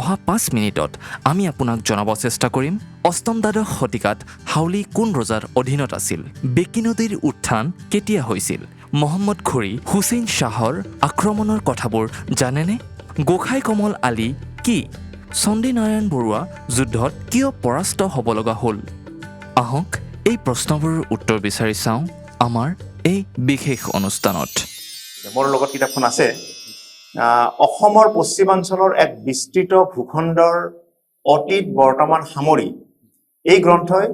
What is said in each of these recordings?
অহা 5 মিনিটত আমি আপোনাক জনাব চেষ্টা কৰিম অষ্টম দ্বাদশ শতিকাত হাউলি কোন ৰজাৰ অধীনত আছিল, বেকী নদীৰ উত্থান কেতিয়া হৈছিল, মহম্মদ ঘুৰি হুছেইন শ্বাহৰ আক্ৰমণৰ কথাবোৰ জানেনে, গোসাই কমল আলী কি, চণ্ডী নাৰায়ণ বৰুৱা যুদ্ধত কিয় পৰাস্ত হ'ব লগা হ'ল। আহক এই প্ৰশ্নবোৰৰ উত্তৰ বিচাৰি চাওঁ আমাৰ এই বিশেষ অনুষ্ঠানত। মোৰ লগত কিতাপখন আছে। অসমৰ পশ্চিমাঞ্চলৰ এক বিস্তৃত ভূখণ্ডৰ অতীত বৰ্তমান সামৰি এই গ্ৰন্থই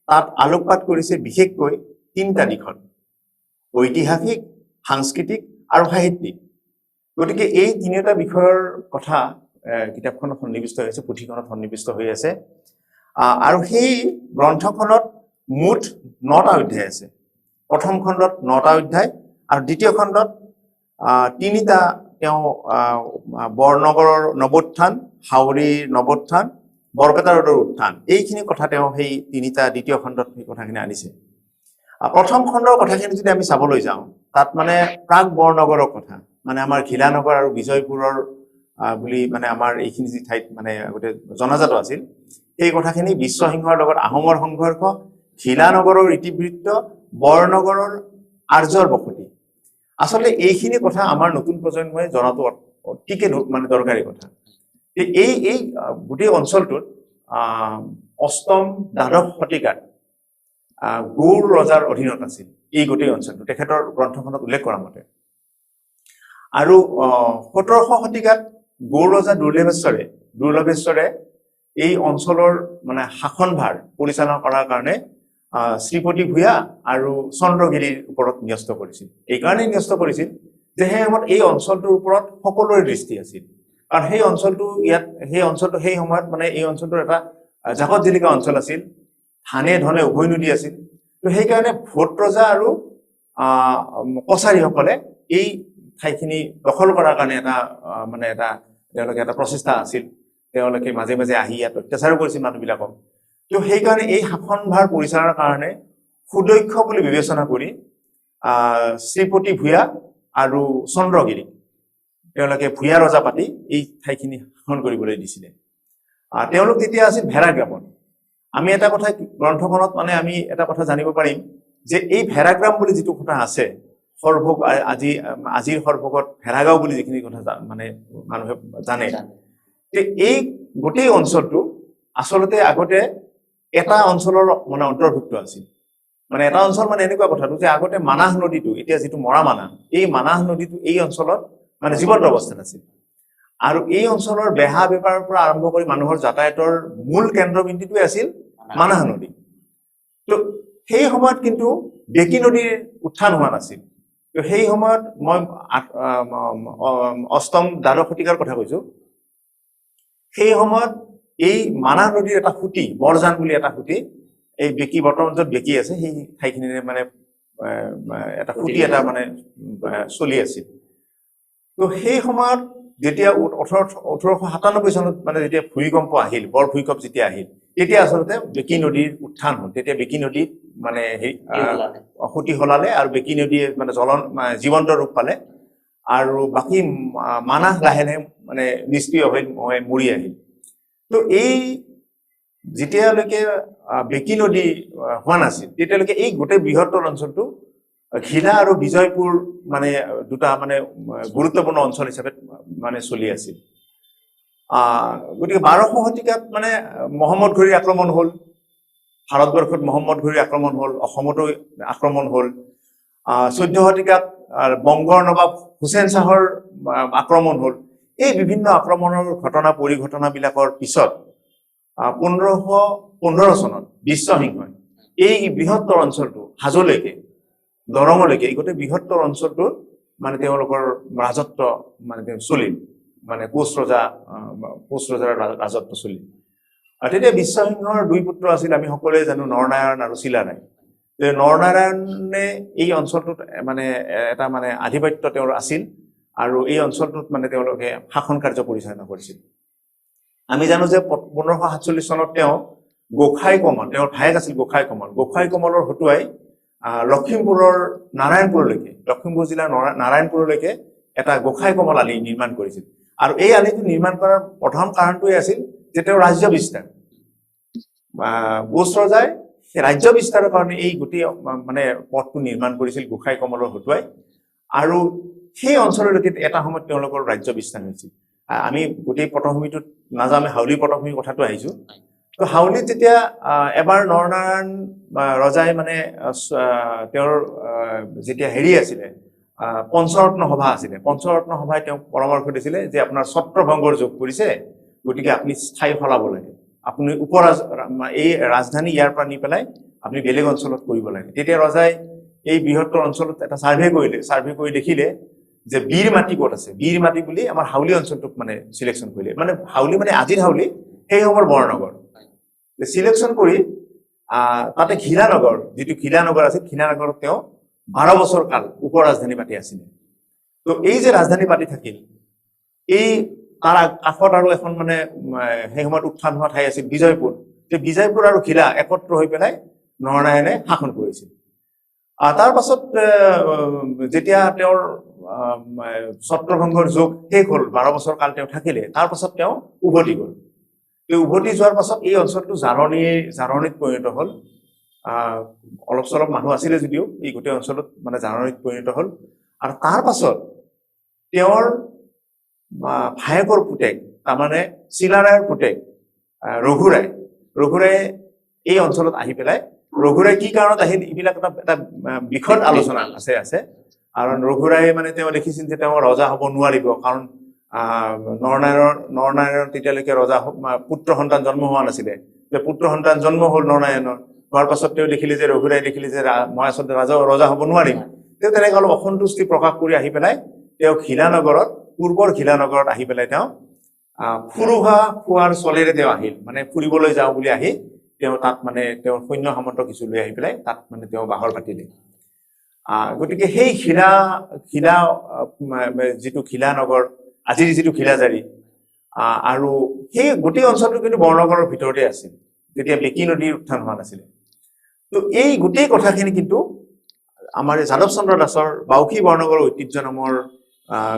তাত আলোকপাত কৰিছে বিশেষকৈ 3টা দিশত: ঐতিহাসিক, সাংস্কৃতিক আৰু সাহিত্যিক। গতিকে এই 3টা বিষয়ৰ কথা কিতাপখনত সন্নিৱিষ্ট হৈ আছে, পুথিখনত সন্নিৱিষ্ট হৈ আছে। আৰু সেই গ্ৰন্থখনত মুঠ 9টা অধ্যায় আছে। প্ৰথম খণ্ডত 9টা অধ্যায় আৰু দ্বিতীয় খণ্ডত 3টা তেওঁ বৰনগৰৰ নৱোত্থান, হাউৰিৰ নৱোত্থান, বৰপেটা ৰোডৰ উত্থান, এইখিনি কথা তেওঁ সেই 3টা দ্বিতীয় খণ্ডত সেই কথাখিনি আনিছে। প্ৰথম খণ্ডৰ কথাখিনি যদি আমি চাবলৈ যাওঁ, তাত মানে প্ৰাক বৰনগৰৰ কথা, মানে আমাৰ ঘিলানগৰ আৰু বিজয়পুৰৰ বুলি মানে আমাৰ এইখিনি যি ঠাইত মানে গোটেই জনাজাত আছিল, সেই কথাখিনি বিশ্বসিংহৰ লগত আহোমৰ সংঘৰ্ষ, ঘিলানগৰৰ ইতিবৃত্ত, বৰনগৰৰ আৰ্যৰ বসতি। আচলতে এইখিনি কথা আমাৰ নতুন প্ৰজন্মই জনাটো অতিকে মানে দৰকাৰী কথা। এই গোটেই অঞ্চলটোত অষ্টম দ্বাদশ শতিকাত গৌড় ৰজাৰ অধীনত আছিল এই গোটেই অঞ্চলটো, তেখেতৰ গ্ৰন্থখনত উল্লেখ কৰা মতে। আৰু 1700 শতিকাত গৌড় ৰজা দুৰ্লভেশ্বৰে এই অঞ্চলৰ মানে শাসনভাৰ পৰিচালনা কৰাৰ কাৰণে শ্ৰীপতি ভূঞা আৰু চন্দ্ৰগিৰিৰ ওপৰত ন্যস্ত কৰিছিল। এইকাৰণেই ন্যস্ত কৰিছিল যে সেই সময়ত এই অঞ্চলটোৰ ওপৰত সকলোৰে দৃষ্টি আছিল। কাৰণ সেই অঞ্চলটো সেই সময়ত মানে এই অঞ্চলটোৰ এটা জাকত জিলিকা অঞ্চল আছিল, ধানে ধনে উভৈ নদী আছিল। তো সেইকাৰণে ভোট ৰজা আৰু কছাৰীসকলে এই ঠাইখিনি দখল কৰাৰ কাৰণে তেওঁলোকে এটা প্ৰচেষ্টা আছিল। তেওঁলোকে মাজে মাজে আহি ইয়াত অত্যাচাৰো কৰিছিল মানুহবিলাকক। তো সেইকাৰণে এই শাসনভাৰ পৰিচালনাৰ কাৰণে সুদক্ষ বুলি বিবেচনা কৰি শ্ৰীপতি ভূঞা আৰু চন্দ্ৰগিৰিক তেওঁলোকে ভূঞা ৰজা পাতি এই ঠাইখিনি শাসন কৰিবলৈ দিছিলে। তেওঁলোক তেতিয়া আছিল ভেৰাগ্ৰামত। আমি এটা কথা গ্ৰন্থখনত মানে আমি এটা কথা জানিব পাৰিম যে এই ভেৰাগ্ৰাম বুলি যিটো কথা আছে, সৰভোগ আজিৰ সৰভোগত ভেৰাগাঁও বুলি যিখিনি কথা মানে মানুহে জানে, এই গোটেই অঞ্চলটো আচলতে আগতে এটা অঞ্চলৰ মানে অন্তৰ্ভুক্ত আছিল। মানে এটা অঞ্চল মানে এনেকুৱা কথাটো যে আগতে মানাহ নদীটো, এতিয়া যিটো মৰা মানাহ, এই মানাহ নদীটো এই অঞ্চলত মানে জীৱন্ত অৱস্থাত আছিল। আৰু এই অঞ্চলৰ বেহা বেপাৰৰ পৰা আৰম্ভ কৰি মানুহৰ যাতায়াতৰ মূল কেন্দ্ৰবিন্দুটোৱে আছিল মানাহ নদী। তো সেই সময়ত কিন্তু বেকী নদীৰ উত্থান হোৱা নাছিল। তো সেই সময়ত মই অষ্টম দ্বাদশ শতিকাৰ কথা কৈছো, সেই সময়ত এই মানাহ নদীৰ এটা সুঁতি, বৰজান বুলি এটা সুঁতি, এই বেকী বৰ্তমান য'ত বেকী আছে সেই ঠাইখিনিৰে মানে এটা সুঁতি এটা মানে চলি আছিল। তো সেই সময়ত যেতিয়া 1897 চনত মানে যেতিয়া ভূমিকম্প আহিল, বৰ ভূমিকম্প যেতিয়া আহিল, তেতিয়া আচলতে বেকী নদীৰ উত্থান হ'ল। তেতিয়া বেকী নদীত মানে সুঁতি সলালে আৰু বেকী নদীয়ে মানে জীৱন্ত ৰূপ পালে। আৰু বাকী মানাহ লাহে লাহে মানে নিষ্ক্ৰিয় হৈ মৰি আহিল। তো এই যেতিয়ালৈকে বেকী নদী হোৱা নাছিল, তেতিয়ালৈকে এই গোটেই বৃহত্তৰ অঞ্চলটো ঘিলা আৰু বিজয়পুৰ মানে দুটা মানে গুৰুত্বপূৰ্ণ অঞ্চল হিচাপে মানে চলি আছিল। গতিকে 1200 শতিকাত মানে মহম্মদ ঘুৰিৰ আক্ৰমণ হ'ল, ভাৰতবৰ্ষত মহম্মদ ঘুৰিৰ আক্ৰমণ হ'ল, অসমতো আক্ৰমণ হ'ল। 14 শতিকাত বংগৰ নবাব হুছেইন শ্বাহৰ আক্ৰমণ হ'ল। এই বিভিন্ন আক্ৰমণৰ পৰিঘটনাবিলাকৰ পিছত 1515 চনত বিশ্বসিংহই এই বৃহত্তৰ অঞ্চলটো হাজোলৈকে, দৰঙলৈকে, এই গোটেই বৃহত্তৰ অঞ্চলটোত মানে তেওঁলোকৰ ৰাজত্ব মানে চলিল, মানে কোচ ৰজাৰ ৰাজত্ব চলিল। তেতিয়া বিশ্বসিংহৰ 2 পুত্ৰ আছিল, আমি সকলোৱে জানো, নৰনাৰায়ণ আৰু চিলাৰায়। নৰনাৰায়ণে এই অঞ্চলটোত মানে এটা মানে আধিপত্য তেওঁৰ আছিল আৰু এই অঞ্চলটোত মানে তেওঁলোকে শাসন কাৰ্য পৰিচালনা কৰিছিল। আমি জানো যে 1547 চনত তেওঁ গোসাই কমল, তেওঁৰ ভায়েক আছিল গোসাই কমলৰ হতুৱাই লখিমপুৰৰ নাৰায়ণপুৰলৈকে, লখিমপুৰ জিলাৰ নাৰায়ণপুৰলৈকে এটা গোসাই কমল আলি নিৰ্মাণ কৰিছিল। আৰু এই আলিটো নিৰ্মাণ কৰাৰ প্ৰধান কাৰণটোৱে আছিল যে তেওঁ ৰাজ্য বিস্তাৰ কোচ ৰজাই ৰাজ্য বিস্তাৰৰ কাৰণে এই গোটেই মানে পথটো নিৰ্মাণ কৰিছিল গোসাই কমলৰ হতুৱাই আৰু সেই অঞ্চললৈকে এটা সময়ত তেওঁলোকৰ ৰাজ্য বিস্তাৰ হৈছিল আমি গোটেই পটভূমিটোত নাযামে হাউলি পটভূমিৰ কথাটো আহিছো তো হাউলিত যেতিয়া এবাৰ নৰনাৰায়ণ ৰজাই মানে তেওঁৰ যেতিয়া হেৰি আছিলে পঞ্চৰত্ন সভা আছিলে পঞ্চৰত্ন সভাই তেওঁক পৰামৰ্শ দিছিলে যে আপোনাৰ ছত্ৰভংগৰ যোগ কৰিছে গতিকে আপুনি স্থায়ী সলাব লাগে আপুনি এই ৰাজধানী ইয়াৰ পৰা নি পেলাই আপুনি বেলেগ অঞ্চলত কৰিব লাগে তেতিয়া ৰজাই এই বৃহত্তৰ অঞ্চলত এটা সাৰ্ভে কৰি দেখিলে যে বীৰ মাটি ক'ত আছে বীৰ মাটি বুলি আমাৰ হাউলি অঞ্চলটোক মানে সিলেকশন কৰিলে মানে হাউলি মানে আজিৰ হাউলি সেই সময়ৰ বৰনগৰ সিলেকশন কৰি তাতে ঘিলানগৰ যিটো ঘিলানগৰ আছিল ঘিলানগৰত তেওঁ 12 বছৰ কাল উপ ৰাজধানী পাতি আছিল তো এই যে ৰাজধানী পাতি থাকিল এই তাৰ কাষত আৰু এখন মানে সেই সময়ত উত্থান হোৱা ঠাই আছিল বিজয়পুৰ যে বিজয়পুৰ আৰু ঘিলা একত্ৰ হৈ পেলাই নৰনাৰায়ণে শাসন কৰিছিল তাৰ পাছত যেতিয়া তেওঁৰ ছত্ৰভংগৰ যুগ শেষ হ'ল 12 বছৰ কাল তেওঁ থাকিলে তাৰ পাছত তেওঁ উভতি গ'ল উভতি যোৱাৰ পাছত এই অঞ্চলটো জাৰণিত পৰিণত হ'ল অলপ চলপ মানুহ আছিলে যদিও এই গোটেই অঞ্চলত মানে জাৰণিত পৰিণত হ'ল আৰু তাৰ পাছত তেওঁৰ ভায়েকৰ পুতেক তাৰমানে চিলাৰায়ৰ পুতেক ৰঘুৰায়ে এই অঞ্চলত আহি পেলাই ৰঘুৰায় কি কাৰণত আহিল এইবিলাক এটা বিশদ আলোচনা আছে কাৰণ ৰঘুৰায়ে মানে তেওঁ দেখিছিল যে তেওঁ ৰজা হ'ব নোৱাৰিব কাৰণ নৰনাৰায়ণৰ তেতিয়ালৈকে ৰজা পুত্ৰ সন্তান জন্ম হোৱা নাছিলে যে পুত্ৰ সন্তান জন্ম হ'ল নৰনাৰায়ণৰ হোৱাৰ পাছত তেওঁ দেখিলে যে ৰঘুৰায়ে দেখিলে যে মই আচলতে ৰজা হ'ব নোৱাৰিম তেওঁ তেনেকৈ অলপ অসন্তুষ্টি প্ৰকাশ কৰি আহি পেলাই তেওঁ পূৰ্বৰ ঘিলানগৰত আহি পেলাই তেওঁ ফুৰুহা খোৱাৰ চলেৰে তেওঁ আহিল মানে ফুৰিবলৈ যাওঁ বুলি আহি তেওঁ তাত মানে তেওঁৰ সৈন্য সামন্ত কিছু লৈ আহি পেলাই তাত মানে তেওঁ বাহৰ পাতিলে গতিকে সেই ঘিলা যিটো ঘিলানগৰ আজিৰ যিটো ঘিলাজাৰী আৰু সেই গোটেই অঞ্চলটো কিন্তু বৰনগৰৰ ভিতৰতে আছিল যেতিয়া বেকী নদীৰ উত্থান হোৱা নাছিলে তো এই গোটেই কথাখিনি কিন্তু আমাৰ যাদৱ চন্দ্ৰ দাসৰ বাউসী বৰনগৰ ঐতিহ্য নামৰ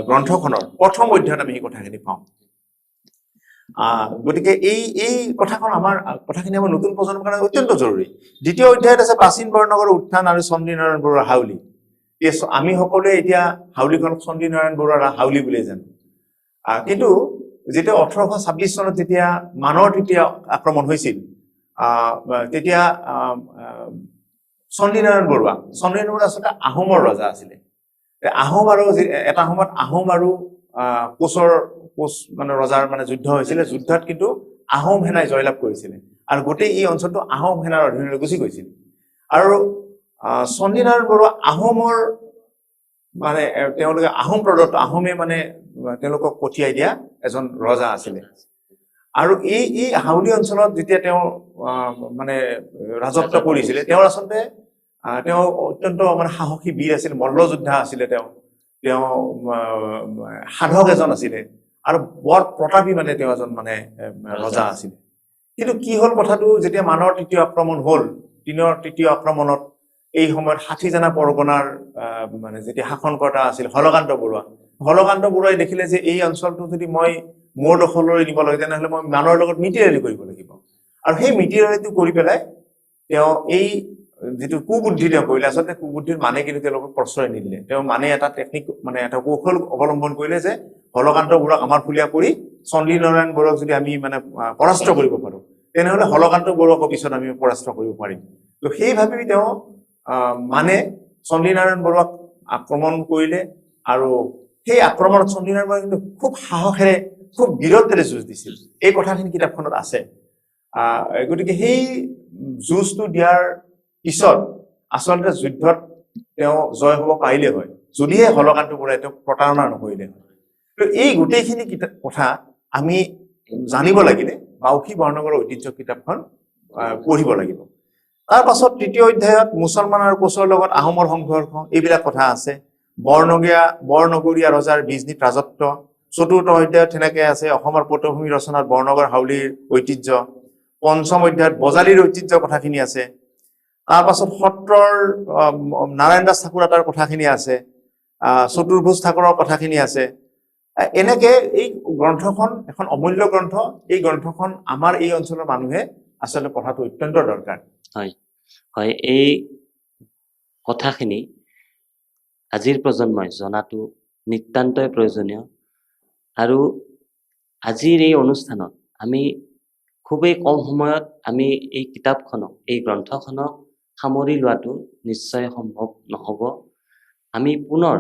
গ্ৰন্থখনৰ প্ৰথম অধ্যায়ত আমি এই কথাখিনি পাওঁ গতিকে এই কথাখিনি আমাৰ নতুন প্ৰজন্মৰ কাৰণে অত্যন্ত জৰুৰী দ্বিতীয় অধ্যায়ত আছে প্ৰাচীন বৰনগৰৰ উত্থান আৰু চণ্ডীনাৰায়ণ বৰুৱাৰ হাউলি আমি সকলোৱে এতিয়া হাউলিখনক চণ্ডীনাৰায়ণ বৰুৱাৰ হাউলি বুলি জানো কিন্তু যেতিয়া 1826 চনত যেতিয়া মানৰ তৃতীয় আক্ৰমণ হৈছিল তেতিয়া চণ্ডীনাৰায়ণ বৰুৱা আচলতে আহোমৰ ৰজা আছিলে আহোম আৰু এটা সময়ত আহোম আৰু কোচ মানে ৰজাৰ মানে যুদ্ধ হৈছিলে যুদ্ধত কিন্তু আহোম সেনাই জয়লাভ কৰিছিলে আৰু গোটেই এই অঞ্চলটো আহোম সেনাৰ অধীনলৈ গুচি গৈছিল আৰু চণ্ডীনাৰায়ণ বৰুৱা আহোমৰ মানে তেওঁলোকে আহোম প্ৰদত্ত আহোমে মানে তেওঁলোকক পঠিয়াই দিয়া এজন ৰজা আছিলে আৰু এই হাউলি অঞ্চলত যেতিয়া তেওঁ মানে ৰাজত্ব কৰিছিলে তেওঁৰ আচলতে তেওঁ অত্যন্ত মানে সাহসী বীৰ আছিল মল্লযোদ্ধা আছিলে তেওঁ সাধক এজন আছিলে আৰু বৰ প্ৰতাপী মানে তেওঁ এজন মানে ৰজা আছিলে কিন্তু কি হ'ল কথাটো যেতিয়া মানৰ তৃতীয় আক্ৰমণত এই সময়ত 60 জনা পৰগনাৰ মানে যেতিয়া শাসনকৰ্তা আছিল হলকান্ত বৰুৱাই দেখিলে যে এই অঞ্চলটো যদি মই মোৰ দখললৈ নিব লাগে তেনেহ'লে মই মানৰ লগত মিতিৰালি কৰিব লাগিব আৰু সেই মিতিৰালিটো কৰি পেলাই তেওঁ এই যিটো কুবুদ্ধি তেওঁ কৰিলে আচলতে কুবুদ্ধিৰ মানে কিন্তু তেওঁলোকক প্ৰশ্ৰয় নিদিলে তেওঁ মানে এটা টেকনিক মানে এটা কৌশল অৱলম্বন কৰিলে যে হলকান্ত বৰুৱাক আমাৰ ফুলীয়া কৰি চণ্ডীনাৰায়ণ বৰুৱাক যদি আমি মানে পৰাস্ত কৰিব পাৰোঁ তেনেহ'লে হলকান্ত বৰুৱাক পিছত আমি পৰাস্ত কৰিব পাৰিম তো সেই ভাবি তেওঁ মানে চণ্ডীনাৰায়ণ বৰুৱাক আক্ৰমণ কৰিলে আৰু সেই আক্ৰমণত চণ্ডীনাৰায়ণ বৰুৱাই কিন্তু খুব সাহসেৰে খুব বীৰত্বেৰে যুঁজ দিছিল এই কথাখিনি কিতাপখনত আছে গতিকে সেই যুঁজটো দিয়াৰ পিছত আচলতে যুদ্ধত তেওঁ জয় হ'ব পাৰিলে হয় যদিহে হলকান্ত বৰুৱাই তেওঁক প্ৰতাৰণা নকৰিলে হয় তো এই গোটেইখিনি কথা আমি জানিব লাগিলে বাউসী বৰনগৰৰ ঐতিহ্য কিতাপখন পঢ়িব লাগিব তাৰ পাছত তৃতীয় অধ্যায়ত মুছলমান আৰু কোচৰ লগত আহোমৰ সংঘৰ্ষ এইবিলাক কথা আছে বৰনগৰীয়া ৰজাৰ বিজনীত ৰাজত্ব চতুৰ্থ অধ্যায়ত তেনেকৈ আছে অসমৰ পটভূমি ৰচনাত বৰনগৰ হাউলিৰ ঐতিহ্য পঞ্চম অধ্যায়ত বজালীৰ ঐতিহ্য কথাখিনি আছে তাৰ পাছত সত্ৰৰ নাৰায়ণ দাস ঠাকুৰ তাৰ কথাখিনি আছে চতুৰ্ভুজ ঠাকুৰৰ কথাখিনি আছে এনেকে এই গ্ৰন্থখন এখন অমূল্য গ্ৰন্থ। এই গ্ৰন্থখন আমাৰ এই অঞ্চলৰ মানুহে আচলতে পঢ়াটো অত্যন্ত দৰকাৰ। হয় হয়, এই কথাখিনি আজিৰ প্ৰজন্মই জনাটো নিতান্তই প্ৰয়োজনীয়। আৰু আজিৰ এই অনুষ্ঠানত আমি খুবেই কম সময়ত আমি এই কিতাপখনক, এই গ্ৰন্থখনক সামৰি লোৱাটো নিশ্চয় সম্ভৱ নহ'ব। আমি পুনৰ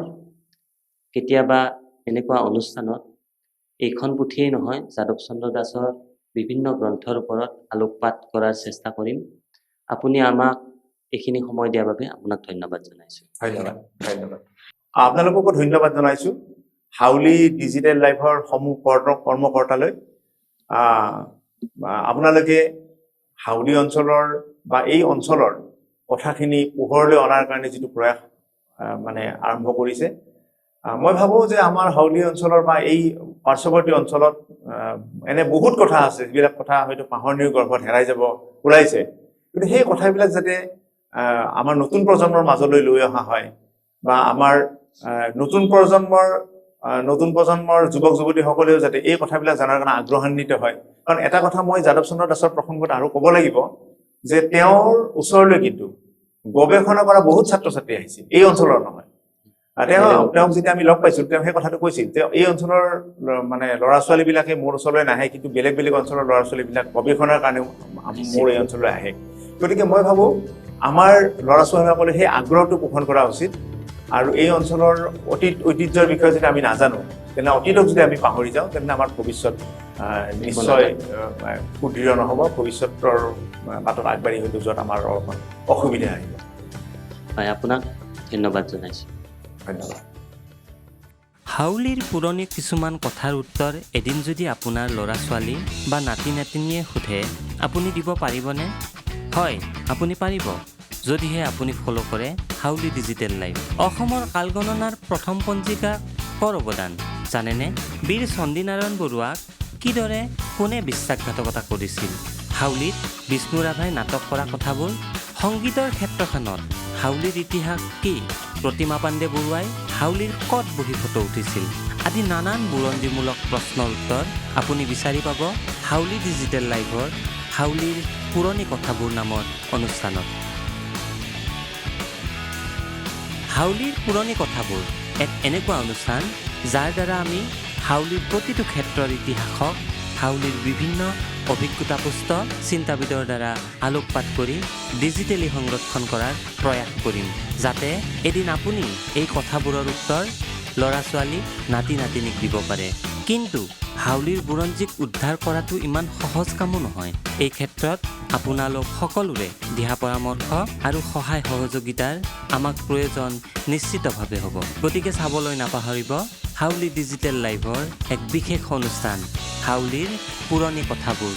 কেতিয়াবা এনেকুৱা অনুষ্ঠানত এইখন পুথিয়েই নহয়, যাদৱ চন্দ্ৰ দাসৰ বিভিন্ন গ্ৰন্থৰ ওপৰত আলোকপাত কৰাৰ চেষ্টা কৰিম। আপুনি আমাক এইখিনি সময় দিয়াৰ বাবে আপোনাক ধন্যবাদ জনাইছোঁ। ধন্যবাদ। আপোনালোককো ধন্যবাদ জনাইছোঁ। হাউলি ডিজিটেল লাইভৰ সমূহ কৰ্মকৰ্তালৈ আপোনালোকে হাউলি অঞ্চলৰ বা এই অঞ্চলৰ কথাখিনি পোহৰলৈ অনাৰ কাৰণে যিটো প্ৰয়াস মানে আৰম্ভ কৰিছে, মই ভাবোঁ যে আমাৰ হাউলি অঞ্চলৰ বা এই পাৰ্শ্বৱৰ্তী অঞ্চলত এনে বহুত কথা আছে, যিবিলাক কথা হয়তো পাহৰণিৰ গৰ্ভত হেৰাই যাব ওলাইছে, কিন্তু সেই কথাবিলাক যাতে আমাৰ নতুন প্ৰজন্মৰ মাজলৈ লৈ অহা হয়, বা আমাৰ নতুন প্ৰজন্মৰ যুৱক যুৱতীসকলেও যাতে এই কথাবিলাক জনাৰ কাৰণে আগ্ৰহান্বিত হয়। কাৰণ এটা কথা মই যাদৱ চন্দ্ৰ দাসৰ প্ৰসংগত আৰু ক'ব লাগিব যে তেওঁৰ ওচৰলৈ কিন্তু গৱেষণা কৰা বহুত ছাত্ৰ ছাত্ৰী আহিছিল, এই অঞ্চলৰ নহয়। তেওঁক যেতিয়া আমি লগ পাইছিলোঁ, তেওঁ সেই কথাটো কৈছিল যে এই অঞ্চলৰ মানে ল'ৰা ছোৱালীবিলাকে মোৰ ওচৰলৈ নাহে, কিন্তু বেলেগ বেলেগ অঞ্চলৰ ল'ৰা ছোৱালীবিলাক গৱেষণাৰ কাৰণেও মোৰ এই অঞ্চললৈ আহে। গতিকে মই ভাবোঁ আমাৰ ল'ৰা ছোৱালীসকলে সেই আগ্ৰহটো পোষণ কৰা উচিত। আৰু এই অঞ্চলৰ ঐতিহ্যৰ বিষয়ে যদি আমি নাজানো, তেনে অতীতক যদি আমি পাহৰি যাওঁ, তেন্তে আমাৰ ভৱিষ্যত নিশ্চয় সুদৃঢ় নহ'ব। ভৱিষ্যতৰ বাটত আগবাঢ়ি হয়তো যোৱাত আমাৰ অলপমান অসুবিধা আহিব। হয়, আপোনাক ধন্যবাদ জনাইছোঁ। ধন্যবাদ। হাউলিৰ পুৰণি কিছুমান কথাৰ উত্তৰ এদিন যদি আপোনাৰ ল'ৰা ছোৱালী বা নাতি নাতিনীয়ে সোধে, আপুনি দিব পাৰিবনে? হয়, আপুনি পাৰিব, যদিহে আপুনি ফ'ল' কৰে হাউলি ডিজিটেল লাইভ। অসমৰ কালগণনাৰ প্ৰথম পঞ্জিকা কৰ অৱদান জানেনে? বীৰ চণ্ডীনাৰায়ণ বৰুৱাক কিদৰে কোনে বিশ্বাসঘাতকতা কৰিছিল? হাউলিত বিষ্ণু ৰাভাই নাটক কৰা কথাবোৰ। সংগীতৰ ক্ষেত্ৰখনত হাউলিৰ ইতিহাস কি? প্ৰতিমা পাণ্ডে বৰুৱাই হাউলিৰ ক'ত বহি ফটো উঠিছিল? আদি নানান বুৰঞ্জীমূলক প্ৰশ্নৰ উত্তৰ আপুনি বিচাৰি পাব হাউলি ডিজিটেল লাইভৰ হাউলিৰ পুৰণি কথাবোৰ নামৰ অনুষ্ঠানত। হাউলিৰ পুৰণি কথাবোৰ এক এনেকুৱা অনুষ্ঠান যাৰ দ্বাৰা আমি হাউলিৰ প্ৰতিটো ক্ষেত্ৰৰ ইতিহাসক হাউলিৰ বিভিন্ন অভিজ্ঞতাপুষ্ট চিন্তাবিদৰ দ্বাৰা আলোকপাত কৰি ডিজিটেলি সংৰক্ষণ কৰাৰ প্ৰয়াস কৰিম, যাতে এদিন আপুনি এই কথাবোৰৰ উত্তৰ ল'ৰা ছোৱালী নাতি নাতিনীক দিব পাৰে। কিন্তু হাউলিৰ বুৰঞ্জীক উদ্ধাৰ কৰাটো ইমান সহজ কামো নহয়। এই ক্ষেত্ৰত আপোনালোক সকলোৰে দিহা পৰামৰ্শ আৰু সহায় সহযোগিতাৰ আমাক প্ৰয়োজন নিশ্চিতভাৱে হ'ব। গতিকে চাবলৈ নাপাহৰিব হাউলি ডিজিটেল লাইভৰ এক বিশেষ অনুষ্ঠান হাউলিৰ পুৰণি কথাবোৰ।